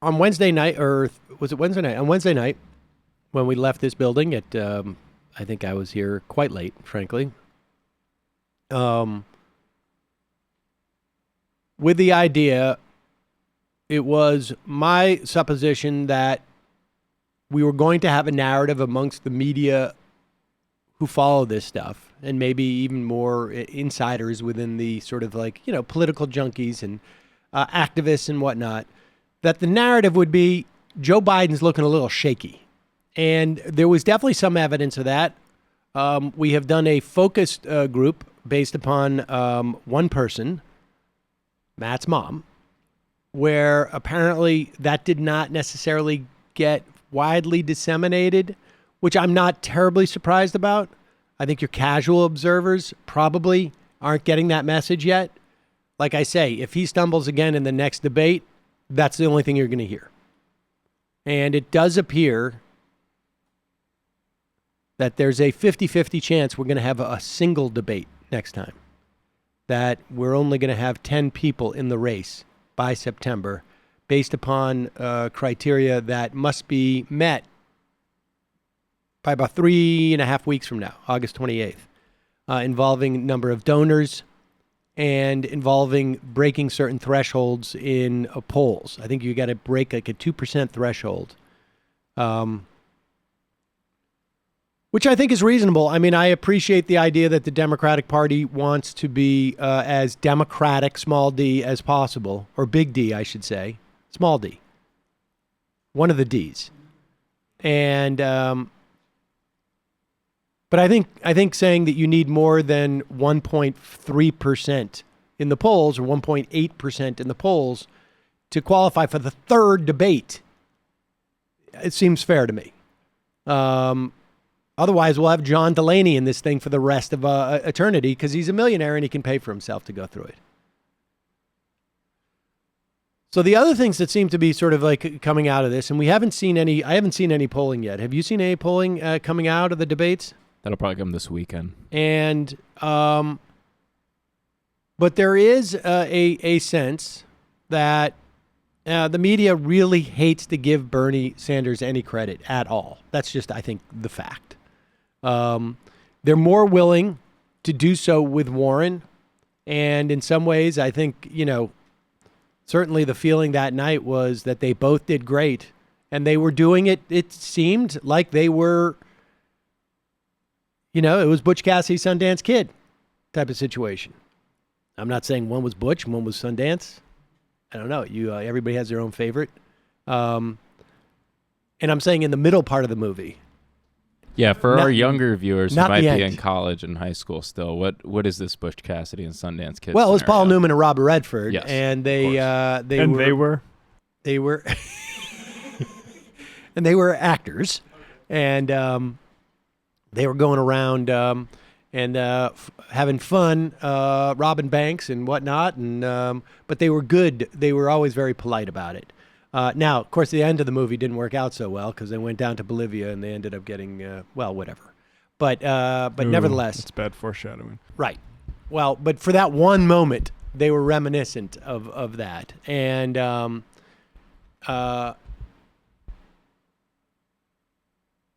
on Wednesday night, or was it Wednesday night? On Wednesday night, when we left this building at, I think I was here quite late, frankly, with the idea, it was my supposition that we were going to have a narrative amongst the media who follow this stuff, and maybe even more insiders within the sort of like, political junkies and activists and whatnot, that the narrative would be Joe Biden's looking a little shaky. And there was definitely some evidence of that. We have done a focused group based upon one person, Matt's mom, where apparently that did not necessarily get widely disseminated, which I'm not terribly surprised about. I think your casual observers probably aren't getting that message yet. Like I say, if he stumbles again in the next debate, that's the only thing you're going to hear. And it does appear that there's a 50-50 chance we're going to have a single debate next time. That we're only going to have 10 people in the race by September based upon criteria that must be met by about 3.5 weeks from now, August 28th, involving number of donors and involving breaking certain thresholds in polls. I think you got to break like a 2% threshold, which I think is reasonable. I mean, I appreciate the idea that the Democratic Party wants to be as democratic, small d, as possible, or big D, I should say, small d, one of the Ds. And but I think saying that you need more than 1.3% in the polls or 1.8% in the polls to qualify for the third debate, it seems fair to me. Otherwise, we'll have John Delaney in this thing for the rest of eternity because he's a millionaire and he can pay for himself to go through it. So the other things that seem to be sort of like coming out of this, and I haven't seen any polling yet. Have you seen any polling coming out of the debates? That'll probably come this weekend. And, but there is a sense that the media really hates to give Bernie Sanders any credit at all. That's just, I think, the fact. They're more willing to do so with Warren. And in some ways, I think, certainly the feeling that night was that they both did great. And they were doing it, it seemed like they were, it was Butch Cassidy, Sundance Kid type of situation. I'm not saying one was Butch and one was Sundance. I don't know. Everybody has their own favorite. And I'm saying in the middle part of the movie. Yeah, for our younger viewers who might be end. in college and high school still, what is this Butch Cassidy and Sundance Kid? Well, it was Paul Newman and Robert Redford. Yes, and they were and they were actors. And they were going around and having fun, robbing banks and whatnot. And but they were good. They were always very polite about it. Now, of course, the end of the movie didn't work out so well because they went down to Bolivia and they ended up getting, whatever. But nevertheless. It's bad foreshadowing. Right. Well, but for that one moment, they were reminiscent of that. And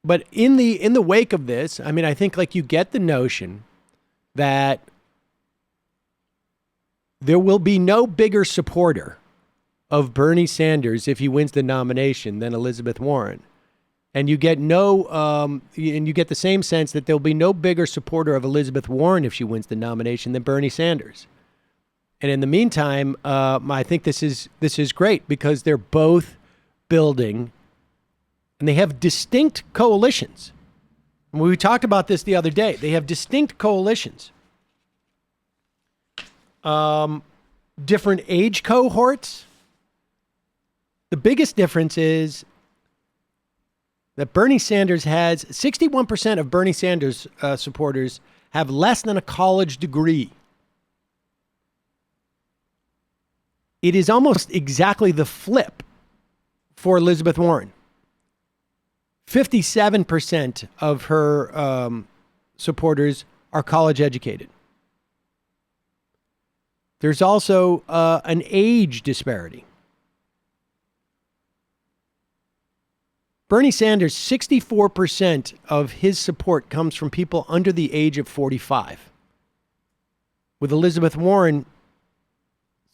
but in the wake of this, I mean, I think like you get the notion that there will be no bigger supporter of Bernie Sanders if he wins the nomination than Elizabeth Warren. And you get and you get the same sense that there'll be no bigger supporter of Elizabeth Warren if she wins the nomination than Bernie Sanders. And in the meantime, I think this is great because they're both building, and they have distinct coalitions. And we talked about this the other day. They have distinct coalitions, different age cohorts. The biggest difference is that Bernie Sanders has 61% of Bernie Sanders supporters have less than a college degree. It is almost exactly the flip for Elizabeth Warren. 57% of her supporters are college educated. There's also an age disparity. Bernie Sanders, 64% of his support comes from people under the age of 45. With Elizabeth Warren,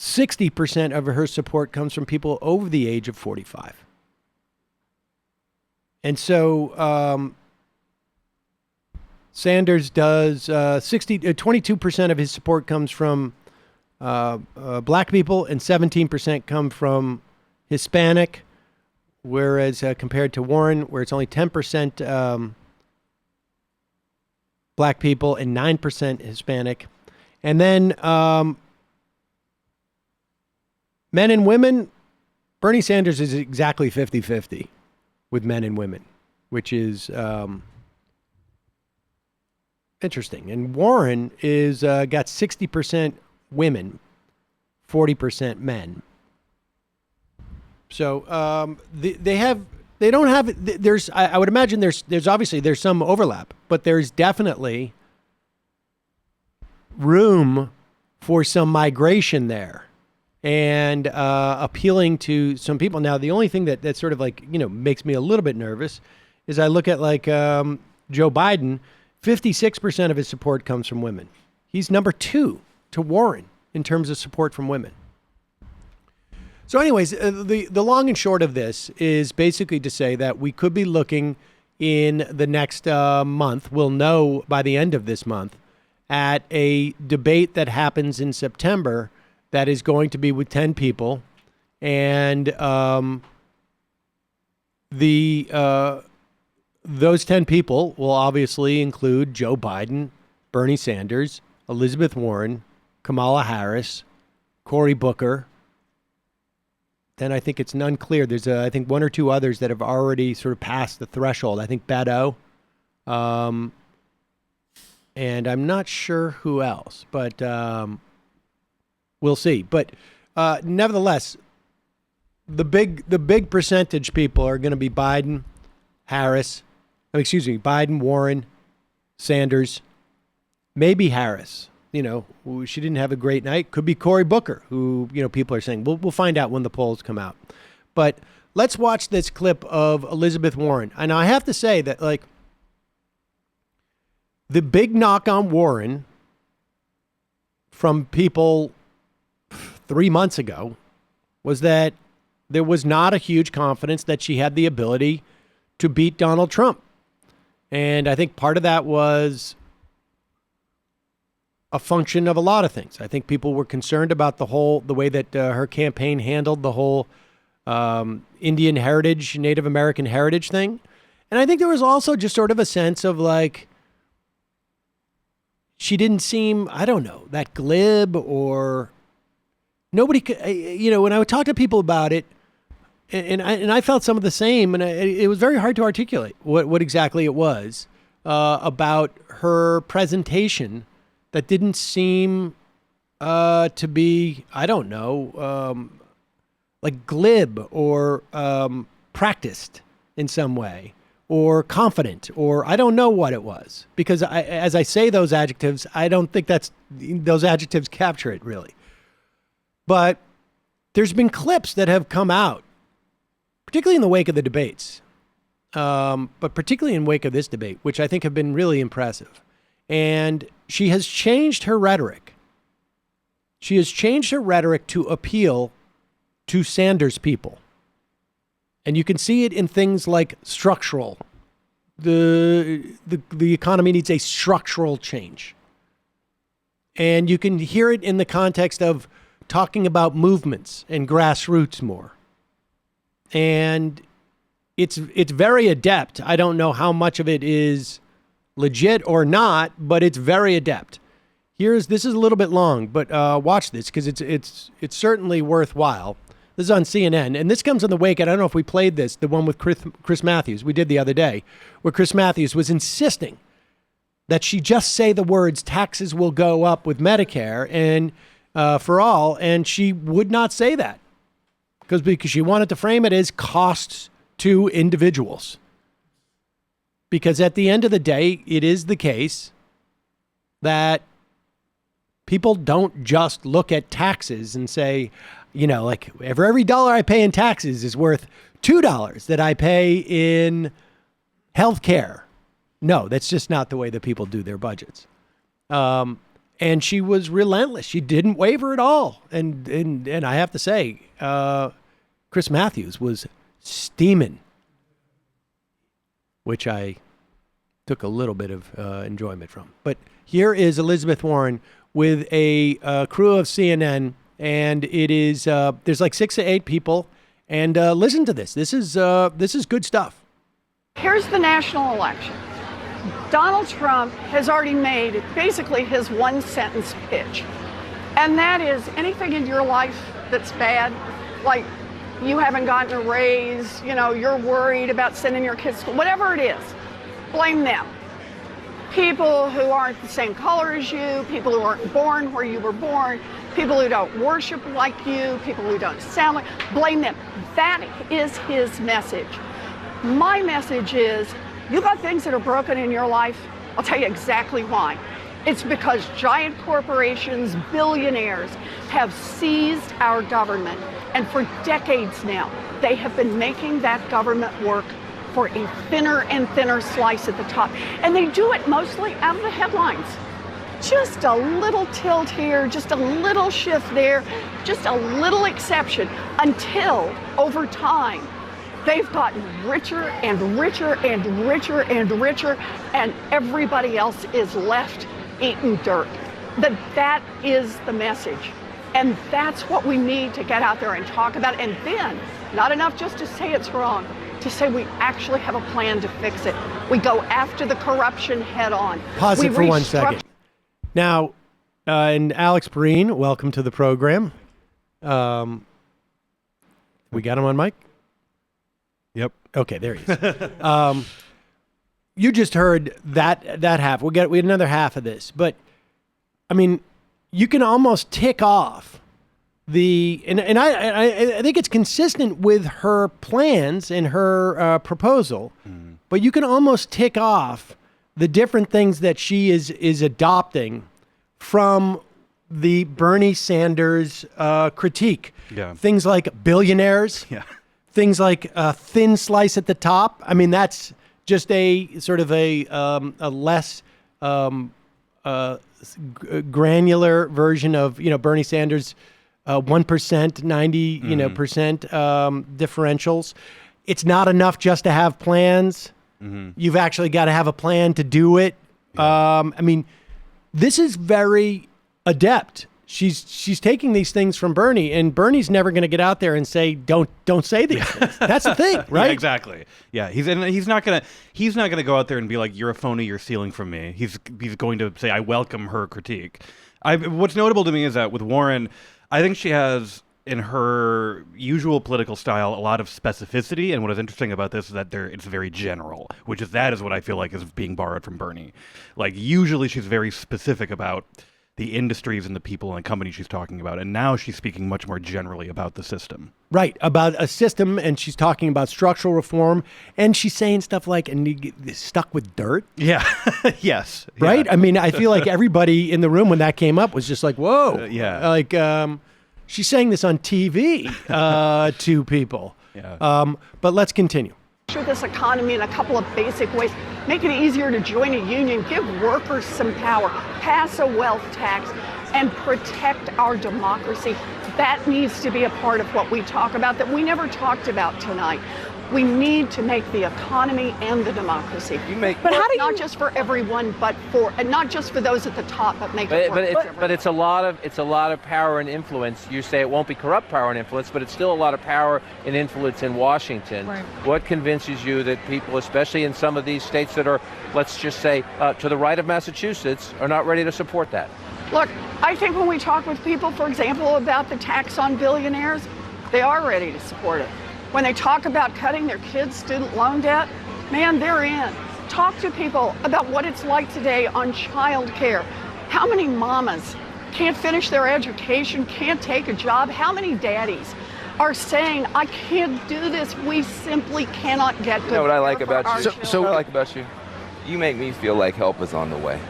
60% of her support comes from people over the age of 45. And so Sanders does 22% of his support comes from black people, and 17% come from Hispanic, whereas compared to Warren, where it's only 10% black people and 9% Hispanic. And then men and women, Bernie Sanders is exactly 50-50 with men and women, which is interesting. And Warren is got 60% women, 40% men. So I would imagine there's obviously some overlap, but there's definitely room for some migration there and appealing to some people. Now, the only thing that sort of makes me a little bit nervous is I look at Joe Biden, 56% of his support comes from women. He's number 2 to Warren in terms of support from women. So anyways, the long and short of this is basically to say that we could be looking in the next month, we'll know by the end of this month, at a debate that happens in September that is going to be with 10 people. And those 10 people will obviously include Joe Biden, Bernie Sanders, Elizabeth Warren, Kamala Harris, Cory Booker. Then I think it's unclear. There's, I think, one or two others that have already sort of passed the threshold. I think Beto. And I'm not sure who else, but we'll see. But nevertheless, the big percentage people are going to be Biden, Biden, Warren, Sanders, maybe Harris. She didn't have a great night. Could be Cory Booker, who, people are saying, we'll find out when the polls come out. But let's watch this clip of Elizabeth Warren. And I have to say that, the big knock on Warren from people 3 months ago was that there was not a huge confidence that she had the ability to beat Donald Trump. And I think part of that was a function of a lot of things. I think people were concerned about the way that her campaign handled the whole Indian heritage, Native American heritage thing. And I think there was also just sort of a sense of she didn't seem, I don't know, that glib, or nobody could, when I would talk to people about it, and I felt some of the same, and it was very hard to articulate what exactly it was about her presentation that didn't seem to be, I don't know, glib or practiced in some way, or confident, or I don't know what it was. Because as I say those adjectives, I don't think those adjectives capture it really. But there's been clips that have come out, particularly in the wake of the debates, but particularly in wake of this debate, which I think have been really impressive. And she has changed her rhetoric. She has changed her rhetoric to appeal to Sanders people. And you can see it in things like structural. The economy needs a structural change. And you can hear it in the context of talking about movements and grassroots more. And it's very adept. I don't know how much of it is legit or not, but it's very adept. This is a little bit long, but watch this because it's certainly worthwhile. This is on CNN, and this comes in the wake, and I don't know if we played this, the one with Chris Matthews, we did the other day, where Chris Matthews was insisting that she just say the words, taxes will go up with Medicare and for all, and she would not say that because she wanted to frame it as costs to individuals. Because at the end of the day, it is the case that people don't just look at taxes and say, like for every dollar I pay in taxes is worth $2 that I pay in health care. No, that's just not the way that people do their budgets. And she was relentless. She didn't waver at all. And I have to say, Chris Matthews was steaming, which I took a little bit of enjoyment from. But here is Elizabeth Warren with a crew of CNN, and it is there's like 6 to 8 people. And listen to this. This is good stuff. Here's the national election. Donald Trump has already made basically his one-sentence pitch. And that is anything in your life that's bad, like you haven't gotten a raise, you're worried about sending your kids to school, whatever it is, blame them. People who aren't the same color as you, people who aren't born where you were born, people who don't worship like you, people who don't sound like, blame them. That is his message. My message is, you got things that are broken in your life, I'll tell you exactly why. It's because giant corporations, billionaires, have seized our government. And for decades now, they have been making that government work for a thinner and thinner slice at the top. And they do it mostly out of the headlines. Just a little tilt here, just a little shift there, just a little exception until over time, they've gotten richer and richer and richer and richer, and everybody else is left eating dirt. That is the message. And that's what we need to get out there and talk about. And then, not enough just to say it's wrong, to say we actually have a plan to fix it. We go after the corruption head on. Pause it for 1 second. Now, and Alex Breen, welcome to the program. We got him on mic? Yep. Okay, there he is. You just heard that half. We had another half of this, but I mean, you can almost tick off and I think it's consistent with her plans and her proposal, but you can almost tick off the different things that she is adopting from the Bernie Sanders critique. Yeah. Things like billionaires. Yeah. Things like a thin slice at the top. I mean, that's just a sort of a less granular version of Bernie Sanders' 1%, 90 percent differentials. It's not enough just to have plans. Mm-hmm. You've actually got to have a plan to do it. Yeah. I mean, this is very adept. She's taking these things from Bernie, and Bernie's never going to get out there and say don't say these things. That's the thing, right? Yeah, exactly. Yeah, he's not gonna go out there and be like, you're a phony, you're stealing from me. He's going to say, I welcome her critique. What's notable to me is that with Warren, I think she has, in her usual political style, a lot of specificity, and what is interesting about this is that it's very general, that is what I feel like is being borrowed from Bernie. Like, usually she's very specific about the industries and the people and companies she's talking about, and now she's speaking much more generally about the system. Right, about a system, and she's talking about structural reform, and she's saying stuff like, and you get stuck with dirt. Yeah, yes. Right? Yeah. I mean, I feel like everybody in the room when that came up was just like, whoa. Yeah. Like, she's saying this on TV to people. Yeah. But let's continue. This economy in a couple of basic ways. Make it easier to join a union, give workers some power, pass a wealth tax, and protect our democracy. That needs to be a part of what we talk about that we never talked about tonight. We need to make the economy and the democracy. But how do you, not just for everyone, but and not just for those at the top, but make it work. But it's a lot of power and influence. You say it won't be corrupt power and influence, but it's still a lot of power and influence in Washington. Right. What convinces you that people, especially in some of these states that are, let's just say, to the right of Massachusetts, are not ready to support that? Look, I think when we talk with people, for example, about the tax on billionaires, they are ready to support it. When they talk about cutting their kids' student loan debt, man, they're in. Talk to people about what it's like today on child care. How many mamas can't finish their education, can't take a job? How many daddies are saying, I can't do this, we simply cannot get good care You know what I like for about our you? children. So what I like about you? You make me feel like help is on the way.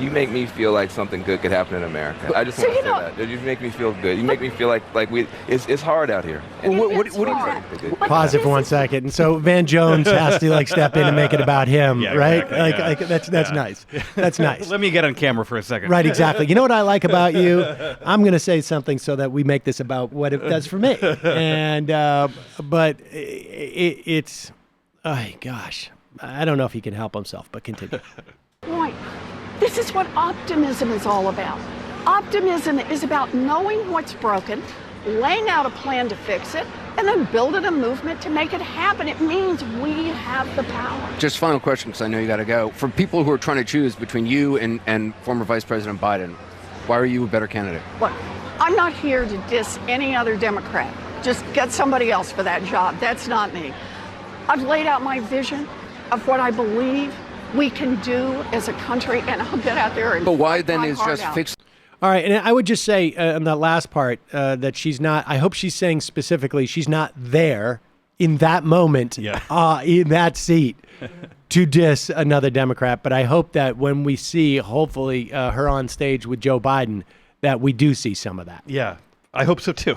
You make me feel like something good could happen in America. I just So, want to you say know- that. You make me feel good. You make me feel like it's hard out here. And It's what do you hard. think? Pause it for 1 second. And so Van Jones has to like step in and make it about him, Yeah, right? exactly, yeah. Like that's nice. That's nice. Let me get on camera for a second. Right, exactly. You know what I like about you? I'm going to say something so that we make this about what it does for me. And but it's, oh gosh, I don't know if he can help himself, but continue. Point. This is what optimism is all about. Optimism is about knowing what's broken, laying out a plan to fix it, and then building a movement to make it happen. It means we have the power. Just final question, because I know you got to go. For people who are trying to choose between you and former Vice President Biden, why are you a better candidate? Look, I'm not here to diss any other Democrat. Just get somebody else for that job. That's not me. I've laid out my vision of what I believe we can do as a country, and I'll get out there and But why fight then my is heart just out. fix? All right, and I would just say on that last part that she's not, I hope she's saying specifically she's not there in that moment, in that seat to diss another Democrat. But I hope that when we see, hopefully, her on stage with Joe Biden, that we do see some of that. Yeah. I hope so too.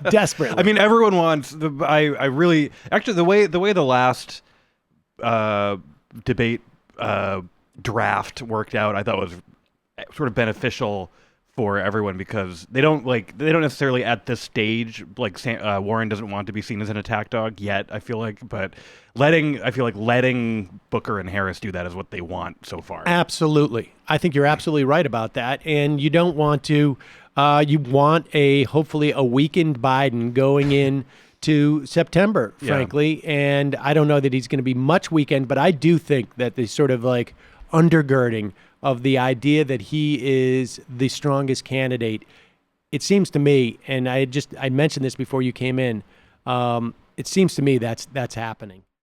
Desperately. I mean, everyone wants I really actually the way the last debate draft worked out, I thought was sort of beneficial for everyone, because they don't necessarily at this stage, like Warren doesn't want to be seen as an attack dog yet, I feel like, but letting Booker and Harris do that is what they want so far. Absolutely. I think you're absolutely right about that. And you don't want to, you want hopefully a weakened Biden going in to September, frankly. And I don't know that he's going to be much weakened, but I do think that the sort of like undergirding of the idea that he is the strongest candidate, it seems to me, and I mentioned this before you came in, it seems to me that's happening.